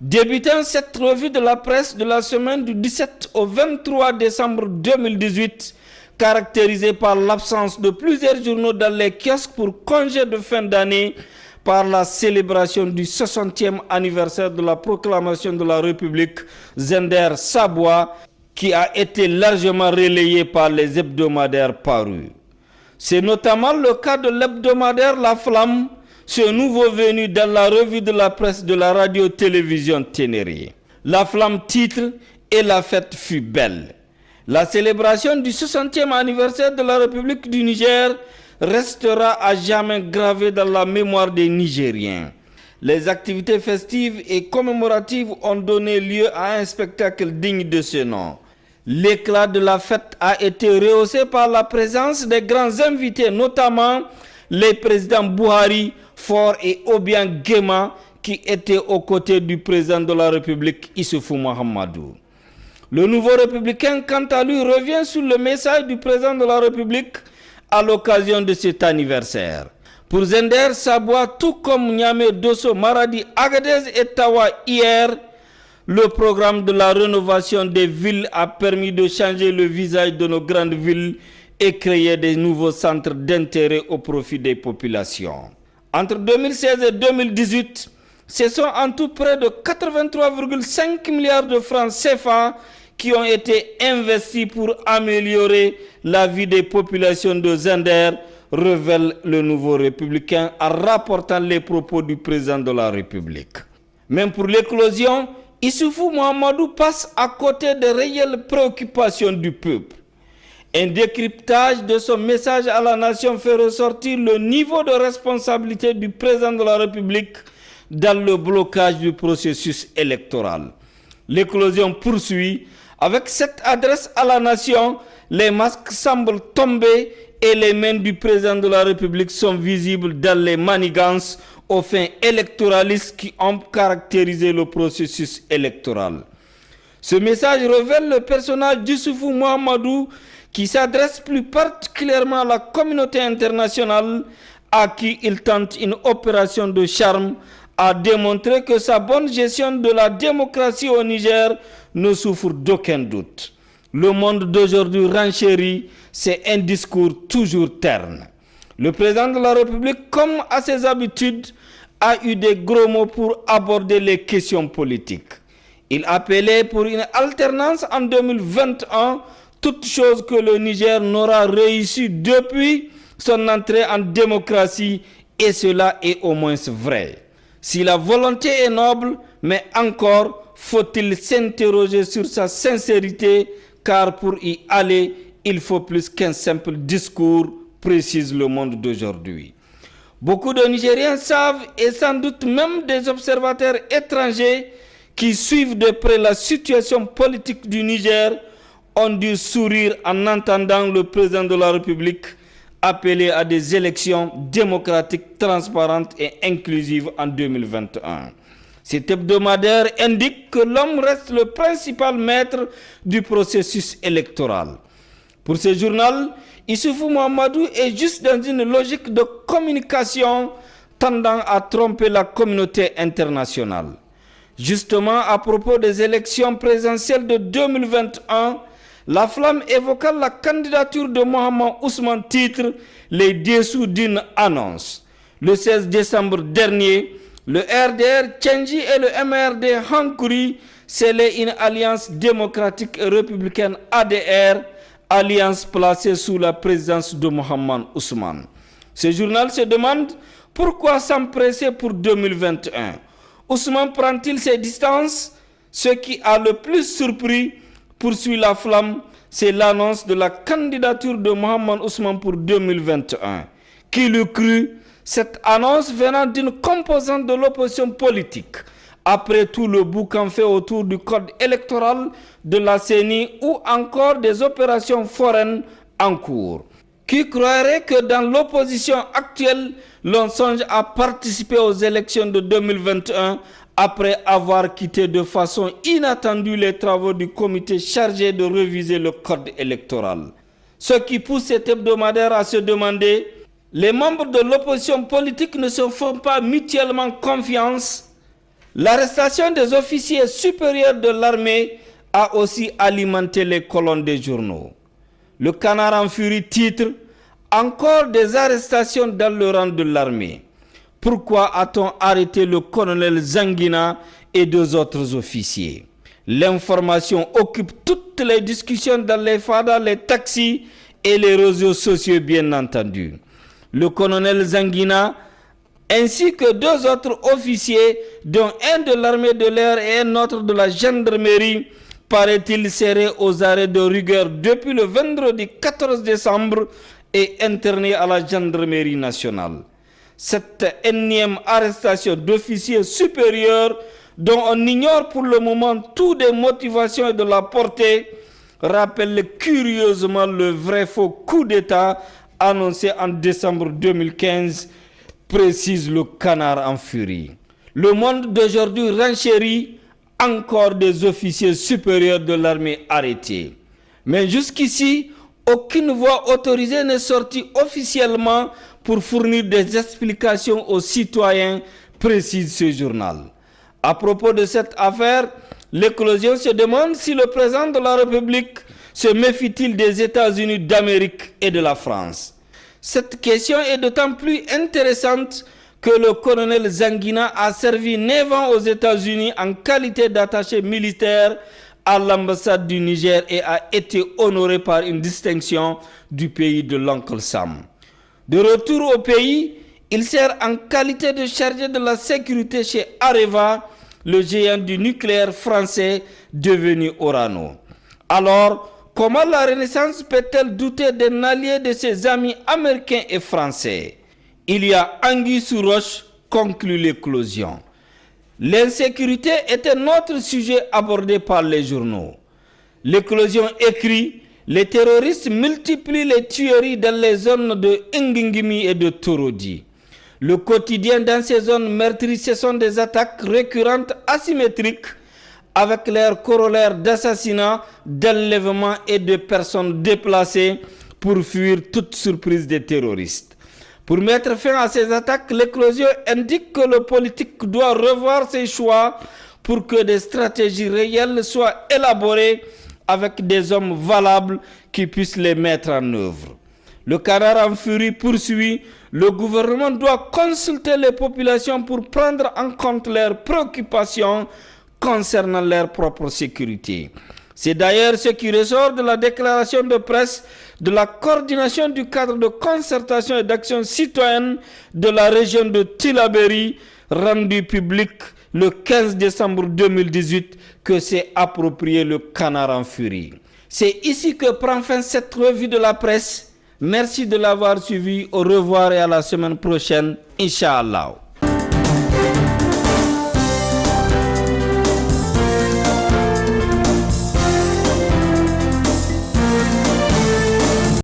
Débutant cette revue de la presse de la semaine du 17 au 23 décembre 2018, caractérisée par l'absence de plusieurs journaux dans les kiosques pour congé de fin d'année, par la célébration du 60e anniversaire de la proclamation de la République, Zender Saboua, qui a été largement relayé par les hebdomadaires parus. C'est notamment le cas de l'hebdomadaire La Flamme, ce nouveau venu dans la revue de la presse de la radio-télévision Ténéré. La Flamme titre « Et la fête fut belle ». La célébration du 60e anniversaire de la République du Niger restera à jamais gravée dans la mémoire des Nigériens. Les activités festives et commémoratives ont donné lieu à un spectacle digne de ce nom. L'éclat de la fête a été rehaussé par la présence des grands invités, notamment les présidents Buhari, Faure et Obiang Guema, qui étaient aux côtés du président de la République, Issoufou Mahamadou. Le nouveau républicain, quant à lui, revient sur le message du président de la République à l'occasion de cet anniversaire. Pour Zender Saboua, tout comme Niamey, Dosso, Maradi, Agadez et Tawa hier, le programme de la rénovation des villes a permis de changer le visage de nos grandes villes et créer des nouveaux centres d'intérêt au profit des populations. Entre 2016 et 2018, ce sont en tout près de 83,5 milliards de francs CFA qui ont été investis pour améliorer la vie des populations de Zender, révèle le nouveau républicain en rapportant les propos du président de la République. Même pour l'éclosion, Issoufou Mahamadou passe à côté des réelles préoccupations du peuple. Un décryptage de son message à la nation fait ressortir le niveau de responsabilité du président de la République dans le blocage du processus électoral. L'éclosion poursuit. Avec cette adresse à la nation, les masques semblent tomber et les mains du président de la République sont visibles dans les manigances aux fins électoralistes qui ont caractérisé le processus électoral. Ce message révèle le personnage d'Issoufou Mahamadou qui s'adresse plus particulièrement à la communauté internationale à qui il tente une opération de charme à démontrer que sa bonne gestion de la démocratie au Niger ne souffre d'aucun doute. Le monde d'aujourd'hui renchérit, c'est un discours toujours terne. Le président de la République, comme à ses habitudes, a eu des gros mots pour aborder les questions politiques. Il appelait pour une alternance en 2021, toute chose que le Niger n'aura réussi depuis son entrée en démocratie, et cela est au moins vrai. Si la volonté est noble, mais encore faut-il s'interroger sur sa sincérité, car pour y aller, il faut plus qu'un simple discours, précise le monde d'aujourd'hui. Beaucoup de Nigériens savent, et sans doute même des observateurs étrangers qui suivent de près la situation politique du Niger, ont dû sourire en entendant le président de la République appeler à des élections démocratiques, transparentes et inclusives en 2021. Cet hebdomadaire indique que l'homme reste le principal maître du processus électoral. Pour ce journal, Issoufou Mahamadou est juste dans une logique de communication tendant à tromper la communauté internationale. Justement, à propos des élections présidentielles de 2021, La Flamme évoqua la candidature de Mohamed Ousmane titre les dessous d'une annonce. Le 16 décembre dernier, le RDR Tchengi et le MRD Hankouri scellaient une alliance démocratique et républicaine ADR, alliance placée sous la présidence de Mohamed Ousmane. Ce journal se demande pourquoi s'empresser pour 2021. Ousmane prend-il ses distances? Ce qui a le plus surpris, poursuit La Flamme, c'est l'annonce de la candidature de Mohamed Ousmane pour 2021. Qui l'eût cru? Cette annonce venant d'une composante de l'opposition politique. Après tout le boucan fait autour du code électoral de la CENI ou encore des opérations foraines en cours. Qui croirait que dans l'opposition actuelle, l'on songe à participer aux élections de 2021 après avoir quitté de façon inattendue les travaux du comité chargé de réviser le code électoral. Ce qui pousse cet hebdomadaire à se demander, les membres de l'opposition politique ne se font pas mutuellement confiance. L'arrestation des officiers supérieurs de l'armée a aussi alimenté les colonnes des journaux. Le Canard en furie titre « Encore des arrestations dans le rang de l'armée. Pourquoi a-t-on arrêté le colonel Zanguina et deux autres officiers ?» L'information occupe toutes les discussions dans les fadas, les taxis et les réseaux sociaux bien entendu. Le colonel Zanguina ainsi que deux autres officiers, dont un de l'armée de l'air et un autre de la gendarmerie, paraît-il serrés aux arrêts de rigueur depuis le vendredi 14 décembre et internés à la gendarmerie nationale. Cette énième arrestation d'officiers supérieurs, dont on ignore pour le moment toutes les motivations et de la portée, rappelle curieusement le vrai faux coup d'État annoncé en décembre 2015, précise le Canard en furie. Le monde d'aujourd'hui renchérit, encore des officiers supérieurs de l'armée arrêtés. Mais jusqu'ici, aucune voix autorisée n'est sortie officiellement pour fournir des explications aux citoyens, précise ce journal. À propos de cette affaire, l'éclosion se demande si le président de la République se méfie-t-il des États-Unis d'Amérique et de la France. Cette question est d'autant plus intéressante que le colonel Zanguina a servi 9 ans aux États-Unis en qualité d'attaché militaire à l'ambassade du Niger et a été honoré par une distinction du pays de l'oncle Sam. De retour au pays, il sert en qualité de chargé de la sécurité chez Areva, le géant du nucléaire français devenu Orano. Alors, comment la Renaissance peut-elle douter d'un allié de ses amis américains et français? Il y a anguille sous roche, conclut l'éclosion. L'insécurité est un autre sujet abordé par les journaux. L'éclosion écrit « Les terroristes multiplient les tueries dans les zones de Ngingimi et de Torodi. Le quotidien dans ces zones meurtries, ce sont des attaques récurrentes asymétriques avec leurs corollaires d'assassinats, d'enlèvements et de personnes déplacées pour fuir toute surprise des terroristes. Pour mettre fin à ces attaques, l'éclosion indique que le politique doit revoir ses choix pour que des stratégies réelles soient élaborées avec des hommes valables qui puissent les mettre en œuvre. Le Canard en furie poursuit, le gouvernement doit consulter les populations pour prendre en compte leurs préoccupations concernant leur propre sécurité. C'est d'ailleurs ce qui ressort de la déclaration de presse de la coordination du cadre de concertation et d'action citoyenne de la région de Tillabéri, rendue publique le 15 décembre 2018, que s'est approprié le Canard en furie. C'est ici que prend fin cette revue de la presse. Merci de l'avoir suivi. Au revoir et à la semaine prochaine, Inch'Allah.